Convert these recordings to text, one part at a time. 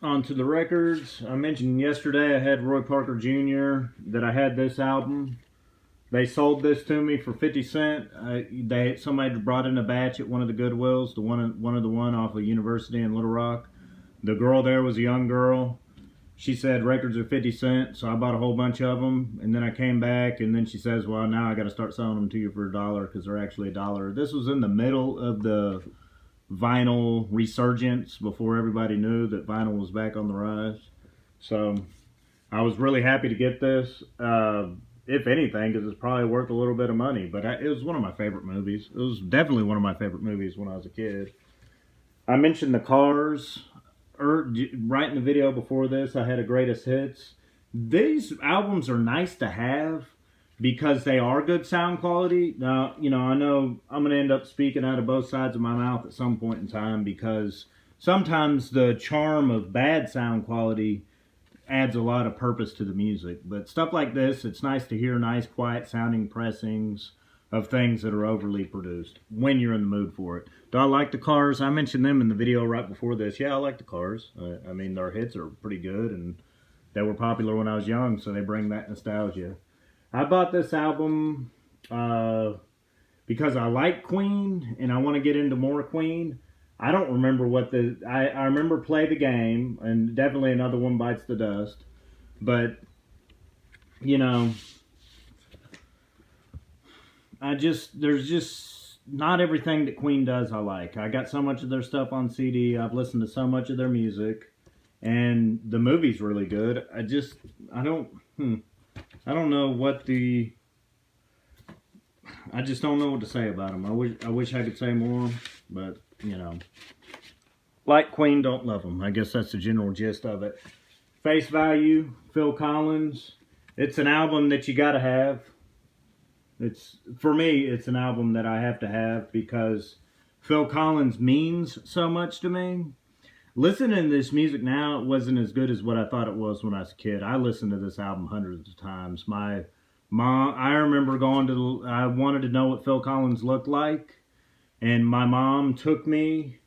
On to the records. I mentioned yesterday I had Roy Parker Jr. that I had this album. They sold this to me for 50 cents. Somebody brought in a batch at one of the Goodwills, one of the one off of University in Little Rock. The girl there was a young girl. She said records are 50 cents, so I bought a whole bunch of them. And then I came back, and then she says, well, now I got to start selling them to you for $1 because they're actually $1. This was in the middle of the vinyl resurgence before everybody knew that vinyl was back on the rise. So I was really happy to get this. If anything, because it's probably worth a little bit of money. But it was one of my favorite movies. It was definitely one of my favorite movies when I was a kid. I mentioned the Cars. Right in the video before this, I had a greatest hits. These albums are nice to have because they are good sound quality. Now, I know I'm going to end up speaking out of both sides of my mouth at some point in time because sometimes the charm of bad sound quality adds a lot of purpose to the music. But stuff like this, it's nice to hear nice, quiet sounding pressings of things that are overly produced when you're in the mood for it. Do I like the Cars? I mentioned them in the video right before this. Yeah, I like the Cars. I mean, their hits are pretty good, and they were popular when I was young, so they bring that nostalgia. I bought this album because I like Queen, and I want to get into more Queen. I don't remember I remember Play the Game, and definitely Another One Bites the Dust. But, there's just not everything that Queen does I like. I got so much of their stuff on CD. I've listened to so much of their music. And the movie's really good. I just don't know what to say about them. I wish I could say more, but, like Queen, don't love them. I guess that's the general gist of it. Face value, Phil Collins. It's an album that you gotta have. For me, it's an album that I have to have because Phil Collins means so much to me. Listening to this music now, it wasn't as good as what I thought it was when I was a kid. I listened to this album hundreds of times. My mom, I remember I wanted to know what Phil Collins looked like, and my mom took me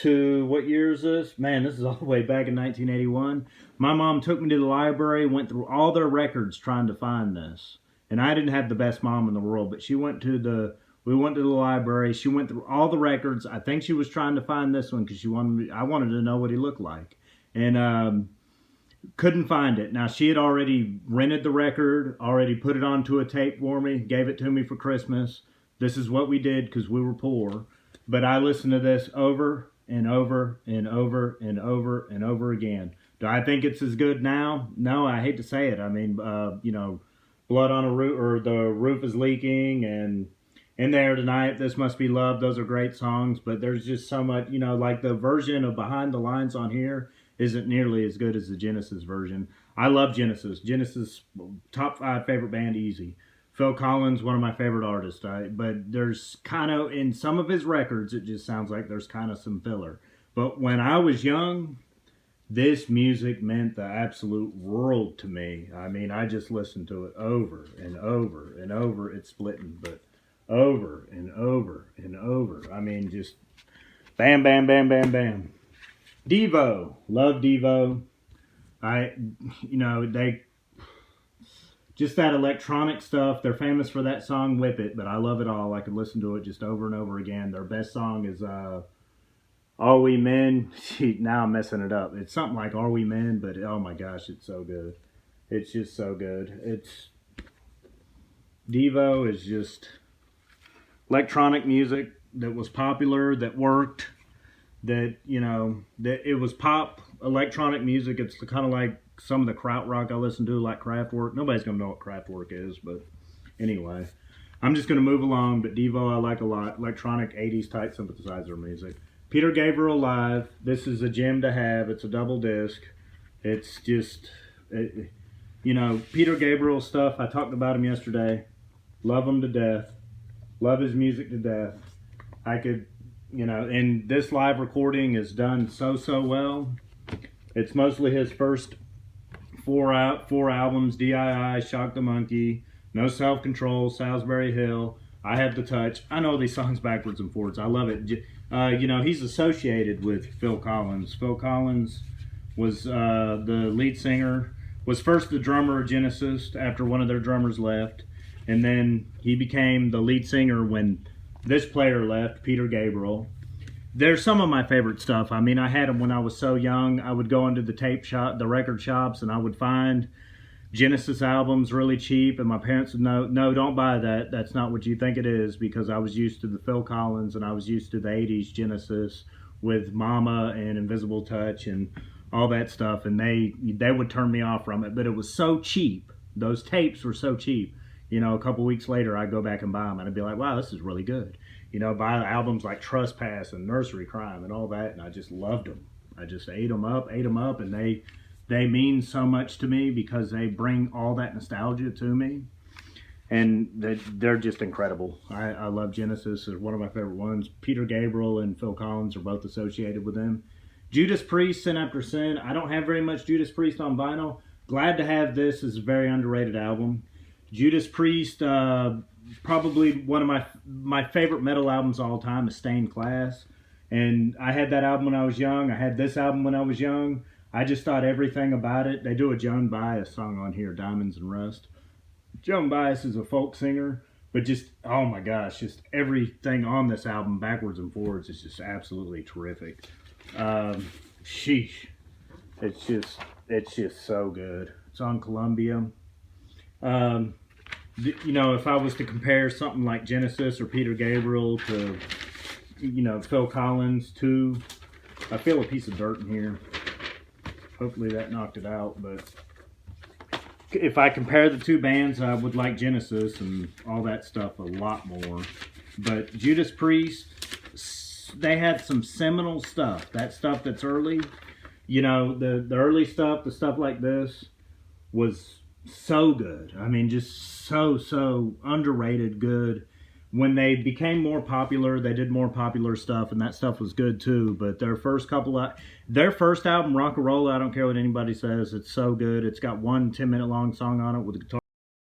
to, what year is this? Man, this is all the way back in 1981. My mom took me to the library, went through all their records trying to find this. And I didn't have the best mom in the world, but we went to the library. She went through all the records. I think she was trying to find this one because I wanted to know what he looked like. And couldn't find it. Now, she had already rented the record, already put it onto a tape for me, gave it to me for Christmas. This is what we did because we were poor. But I listened to this over and over and over and over and over again. Do I think it's as good now? No, I hate to say it. I mean, Blood on a Roof, or The Roof is Leaking, and In There Tonight, This Must Be Love. Those are great songs, but there's just so much, like the version of Behind the Lines on here isn't nearly as good as the Genesis version. I love Genesis. Genesis, top 5 favorite band, easy. Phil Collins, one of my favorite artists. But there's kind of, in some of his records, it just sounds like there's kind of some filler. But when I was young, this music meant the absolute world to me. I mean, I just listened to it over and over and over. It's splitting, but over and over and over. I mean, just bam, bam, bam, bam, bam. Devo. Love Devo. They just that electronic stuff. They're famous for that song Whip It, but I love it all. I could listen to it just over and over again. Their best song is Are We Men? Now I'm messing it up. It's something like Are We Men, but oh my gosh, it's so good. It's just so good. Devo is just electronic music that was popular, that worked, that it was pop electronic music. It's kind of like some of the krautrock I listen to, like Kraftwerk. Nobody's gonna know what Kraftwerk is, but anyway, I'm just gonna move along. But Devo I like a lot. Electronic 80s type synthesizer music. Peter Gabriel Live. This is a gem to have. It's a double disc. It's just, Peter Gabriel stuff. I talked about him yesterday. Love him to death. Love his music to death. I could, and this live recording is done so well. It's mostly his first four albums: DII, Shock the Monkey, No Self Control, Salisbury Hill, I Have the Touch. I know these songs backwards and forwards. I love it. He's associated with Phil Collins. Phil Collins was the lead singer, was first the drummer of Genesis after one of their drummers left, and then he became the lead singer when this player left, Peter Gabriel. They're some of my favorite stuff. I mean, I had them when I was so young. I would go into the tape shop, the record shops, and I would find Genesis albums really cheap, and my parents would know, no, don't buy that. That's not what you think it is, because I was used to the Phil Collins and I was used to the 80s Genesis with Mama and Invisible Touch and all that stuff, and they would turn me off from it. But it was so cheap. Those tapes were so cheap. You know, a couple weeks later, I'd go back and buy them, and I'd be like, wow, this is really good. You know, buy albums like Trespass and Nursery Crime and all that, and I just loved them. I just ate them up, and they mean so much to me because they bring all that nostalgia to me, and they're just incredible. I love Genesis. They're one of my favorite ones. Peter Gabriel and Phil Collins are both associated with them. Judas Priest, Sin After Sin. I don't have very much Judas Priest on vinyl. Glad to have this. It's a very underrated album. Judas Priest, probably one of my favorite metal albums of all time is Stained Class. And I had that album when I was young. I had this album when I was young. I just thought everything about it. They do a Joan Baez song on here, Diamonds and Rust. Joan Baez is a folk singer, but just, oh my gosh, just everything on this album, backwards and forwards, is just absolutely terrific. Sheesh. It's just so good. It's on Columbia. You know, if I was to compare something like Genesis or Peter Gabriel to, you know, Phil Collins too, I feel a piece of dirt in here. Hopefully that knocked it out, but if I compare the two bands, I would like Genesis and all that stuff a lot more. But Judas Priest, they had some seminal stuff. That stuff that's early, you know, the early stuff, the stuff like this was so good. I mean, just so underrated good. When they became more popular, they did more popular stuff, and that stuff was good too. But their first album, Rock and Roll, I don't care what anybody says, it's so good. It's got one 10-minute long song on it with a guitar.